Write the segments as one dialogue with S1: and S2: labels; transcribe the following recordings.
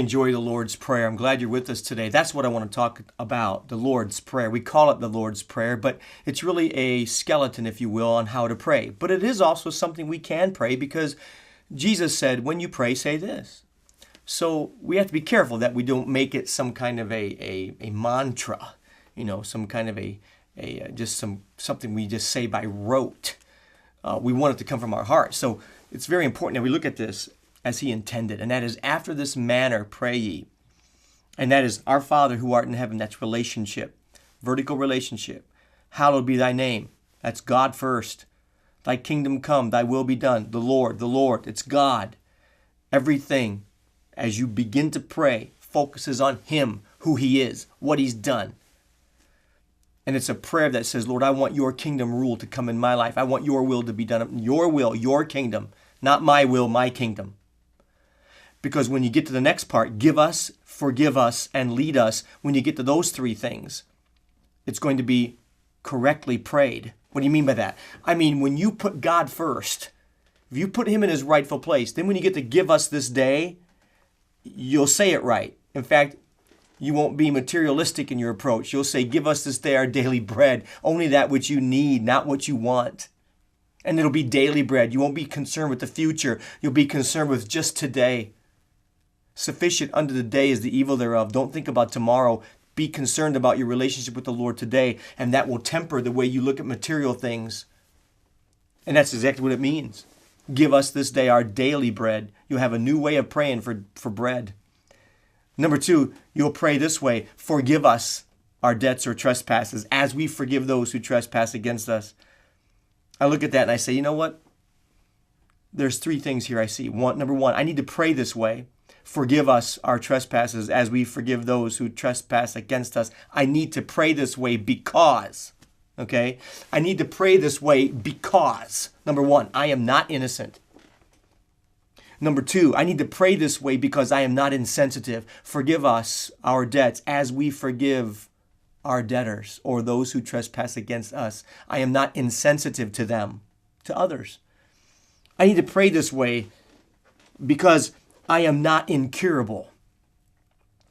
S1: really enjoy the Lord's Prayer. I'm glad you're with us today. That's what I want to talk about, the Lord's Prayer. We call it the Lord's Prayer, but it's really a skeleton, if you will, on how to pray. But it is also something we can pray because Jesus said, when you pray, say this. So we have to be careful that we don't make it some kind of a mantra, some kind of something we just say by rote. We want it to come from our heart. So it's very important that we look at this as he intended, and that is, after this manner pray ye. And that is, our Father who art in heaven. That's relationship, vertical relationship. Hallowed be thy name. That's God first. Thy kingdom come, thy will be done. The Lord, it's God. Everything, as you begin to pray, focuses on him, who he is, what he's done. And it's a prayer that says, Lord, I want your kingdom rule to come in my life. I want your will to be done. Your will, your kingdom, not my will, my kingdom. Because when you get to the next part, give us, forgive us, and lead us, when you get to those three things, it's going to be correctly prayed. What do you mean by that? I mean, when you put God first, if you put him in his rightful place, then when you get to give us this day, you'll say it right. In fact, you won't be materialistic in your approach. You'll say, give us this day our daily bread, only that which you need, not what you want. And it'll be daily bread. You won't be concerned with the future. You'll be concerned with just today. Sufficient unto the day is the evil thereof. Don't think about tomorrow. Be concerned about your relationship with the Lord today, and that will temper the way you look at material things. And that's exactly what it means. Give us this day our daily bread. You'll have a new way of praying for bread. Number 2, you'll pray this way: forgive us our debts or trespasses as we forgive those who trespass against us. I look at that and I say, you know what? There's 3 things here I see. Number 1, I need to pray this way. Forgive us our trespasses as we forgive those who trespass against us. I need to pray this way because, okay? I need to pray this way because, number 1, I am not innocent. Number 2, I need to pray this way because I am not insensitive. Forgive us our debts as we forgive our debtors or those who trespass against us. I am not insensitive to them, to others. I need to pray this way because I am not incurable.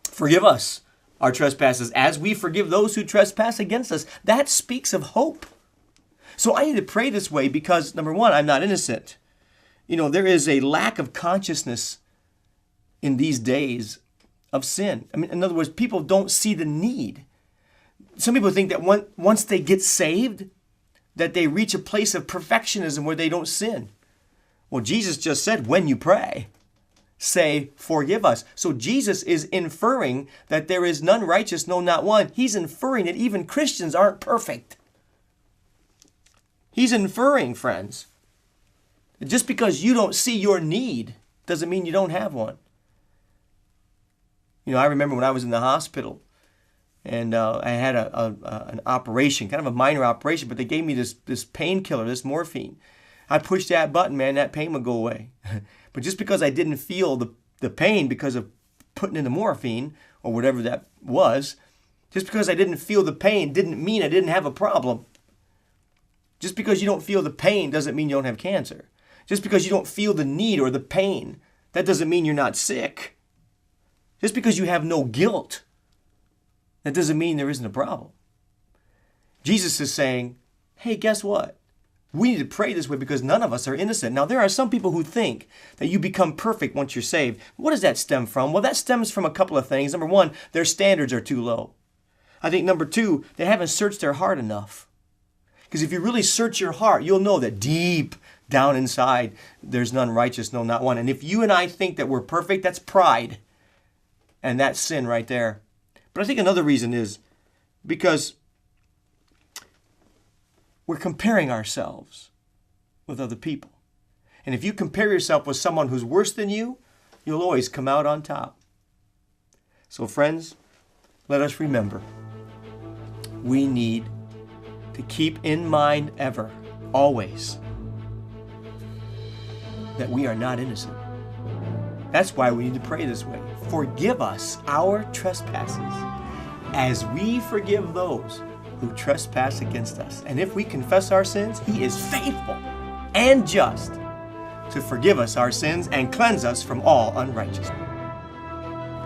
S1: Forgive us our trespasses as we forgive those who trespass against us. That speaks of hope. So I need to pray this way because, number 1, I'm not innocent. There is a lack of consciousness in these days of sin. I mean, in other words, people don't see the need. Some people think that once they get saved, that they reach a place of perfectionism where they don't sin. Well, Jesus just said, when you pray, say, forgive us. So Jesus is inferring that there is none righteous, no, not one. He's inferring that even Christians aren't perfect. He's inferring, friends, that just because you don't see your need doesn't mean you don't have one. I remember when I was in the hospital and I had an operation, kind of a minor operation, but they gave me this painkiller, this morphine. I pushed that button, man, that pain would go away. But just because I didn't feel the pain because of putting in the morphine or whatever that was, just because I didn't feel the pain didn't mean I didn't have a problem. Just because you don't feel the pain doesn't mean you don't have cancer. Just because you don't feel the need or the pain, that doesn't mean you're not sick. Just because you have no guilt, that doesn't mean there isn't a problem. Jesus is saying, hey, guess what? We need to pray this way because none of us are innocent. Now, there are some people who think that you become perfect once you're saved. What does that stem from? Well, that stems from a couple of things. Number 1, their standards are too low. I think number 2, they haven't searched their heart enough. Because if you really search your heart, you'll know that deep down inside, there's none righteous, no, not one. And if you and I think that we're perfect, that's pride. And that's sin right there. But I think another reason is because we're comparing ourselves with other people. And if you compare yourself with someone who's worse than you, you'll always come out on top. So friends, let us remember, we need to keep in mind ever, always, that we are not innocent. That's why we need to pray this way. Forgive us our trespasses as we forgive those who trespass against us. And if we confess our sins, he is faithful and just to forgive us our sins and cleanse us from all unrighteousness.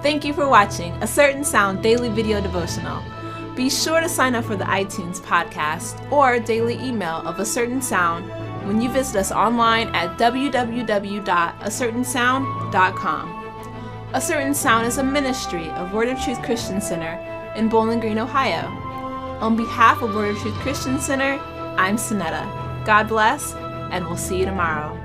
S2: Thank you for watching A Certain Sound Daily Video Devotional. Be sure to sign up for the iTunes podcast or daily email of A Certain Sound when you visit us online at www.acertainsound.com. A Certain Sound is a ministry of Word of Truth Christian Center in Bowling Green, Ohio. On behalf of Word of Truth Christian Center, I'm Sonetta. God bless, and we'll see you tomorrow.